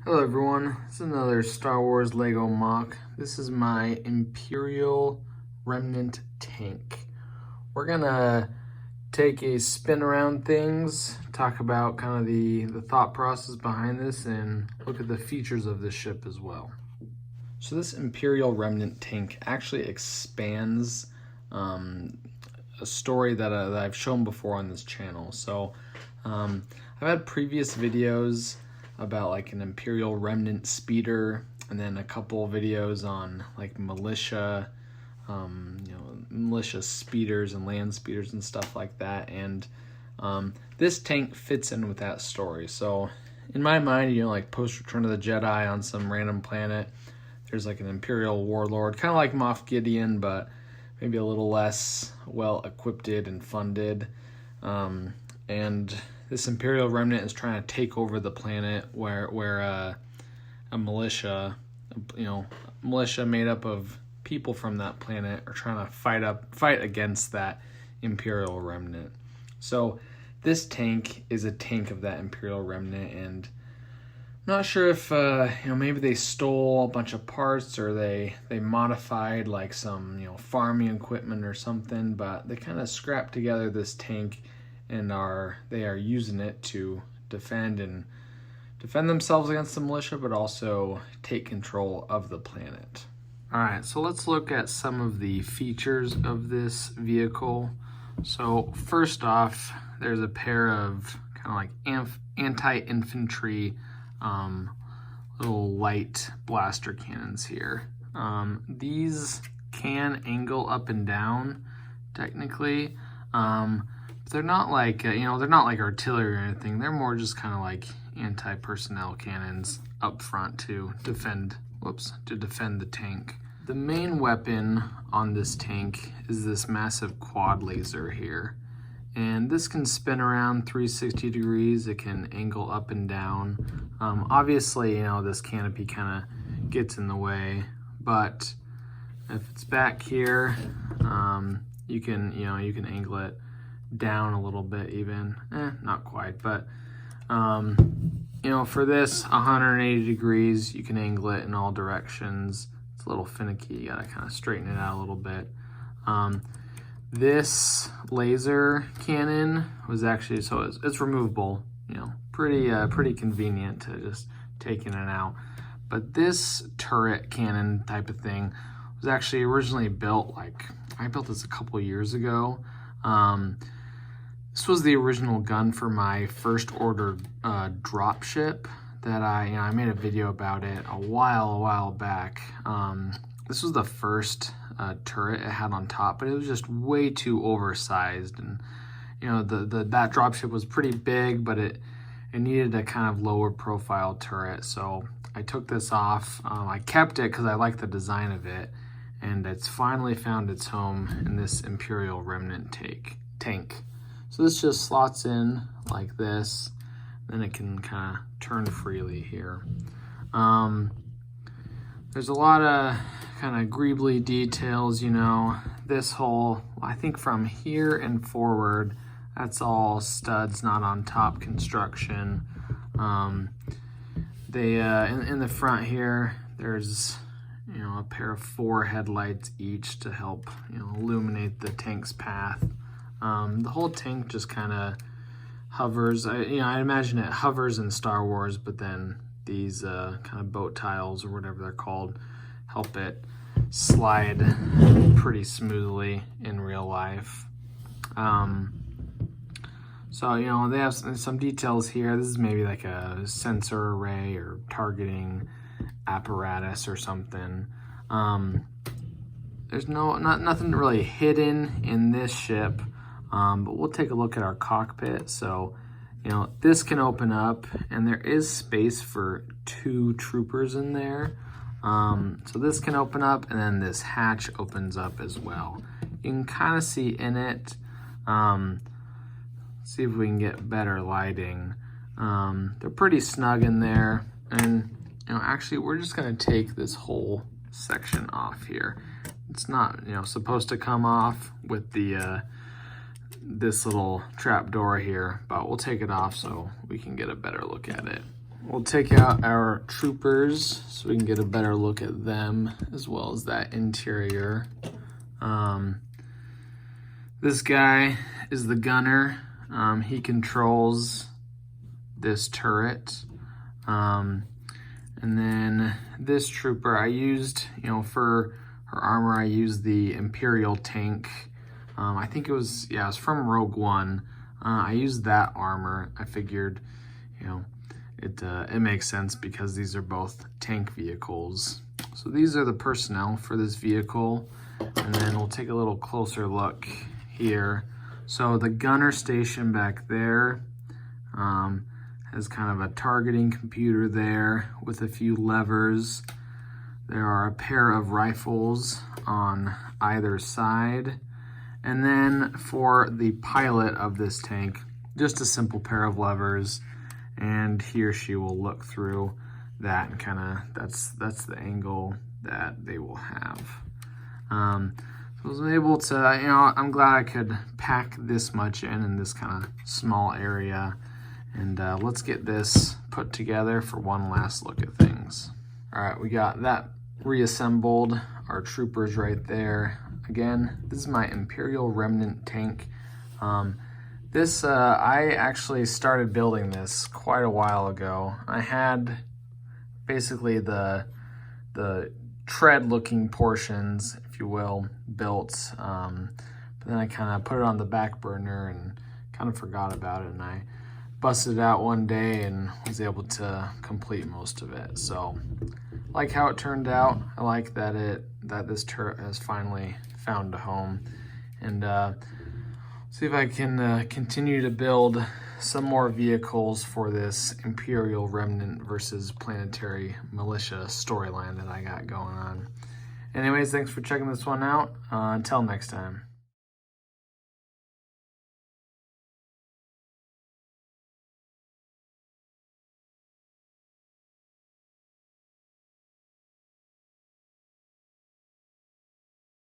Hello everyone, this is another Star Wars Lego MOC. This is my Imperial Remnant tank. We're gonna take a spin around things, talk about kind of the thought process behind this, and look at the features of this ship as well. So this Imperial Remnant tank actually expands a story that I've shown before on this channel. So I've had previous videos about like an Imperial Remnant speeder, and then a couple videos on like militia, militia speeders and land speeders and stuff like that. And this tank fits in with that story. So in my mind, like post Return of the Jedi on some random planet, there's like an Imperial warlord, kind of like Moff Gideon, but maybe a little less well equipped and funded. And this Imperial Remnant is trying to take over the planet where a militia, militia made up of people from that planet are trying to fight against that Imperial Remnant. So this tank is a tank of that Imperial Remnant, and I'm not sure if maybe they stole a bunch of parts or they modified like some farming equipment or something, but they kind of scrapped together this tank and they are using it to defend themselves against the militia, but also take control of the planet. All right, so let's look at some of the features of this vehicle. So first off, there's a pair of kind of like anti-infantry little light blaster cannons here. These can angle up and down technically. They're not like they're not like artillery or anything. They're more just kind of like anti-personnel cannons up front to defend the tank. The main weapon on this tank is this massive quad laser here, and this can spin around 360 degrees. It can angle up and down. Obviously, this canopy kind of gets in the way, but if it's back here, you can angle it down a little bit even. Not quite, but for this 180 degrees, you can angle it in all directions. It's a little finicky. You gotta kind of straighten it out a little bit. This laser cannon was actually, so it's removable, pretty convenient to just take in and out. But this turret cannon type of thing was actually originally built, I built this a couple years ago. This was the original gun for my first order drop ship that I made a video about it a while back. This was the first turret it had on top, but it was just way too oversized, and that drop ship was pretty big, but it needed a kind of lower profile turret. So I took this off. I kept it because I like the design of it, and it's finally found its home in this Imperial Remnant tank. So this just slots in like this, then it can kind of turn freely here. There's a lot of kind of greebly details, this whole, I think from here and forward, that's all studs, not on top construction. They in the front here, there's a pair of 4 headlights each to help illuminate the tank's path. The whole tank just kind of hovers. I imagine it hovers in Star Wars, but then these kind of boat tiles or whatever they're called help it slide pretty smoothly in real life. So they have some details here. This is maybe like a sensor array or targeting apparatus or something. There's nothing really hidden in this ship. But we'll take a look at our cockpit. So, this can open up, and there is space for 2 troopers in there. So this can open up, and then this hatch opens up as well. You can kind of see in it. See if we can get better lighting. They're pretty snug in there, and actually we're just gonna take this whole section off here. It's not supposed to come off with the this little trap door here, but we'll take it off so we can get a better look at it. we'll take out our troopers so we can get a better look at them as well as that interior. This guy is the gunner. He controls this turret. And then this trooper, I used, for her armor, I used the Imperial tank. I think it was from Rogue One. I used that armor. I figured, it makes sense because these are both tank vehicles. So these are the personnel for this vehicle. And then we'll take a little closer look here. So the gunner station back there has kind of a targeting computer there with a few levers. There are a pair of rifles on either side. And then for the pilot of this tank, just a simple pair of levers, and he or she will look through that and kind of, that's the angle that they will have. So I was able to, I'm glad I could pack this much in this kind of small area. And let's get this put together for one last look at things. All right, we got that reassembled, our troopers right there. Again, this is my Imperial Remnant tank. I actually started building this quite a while ago. I had basically the tread-looking portions, if you will, built, but then I kind of put it on the back burner and kind of forgot about it, and I busted it out one day and was able to complete most of it. So, like how it turned out. I like that this turret has finally found a home, and see if I can continue to build some more vehicles for this Imperial Remnant versus Planetary Militia storyline that I got going on. Anyways, thanks for checking this one out. Until next time.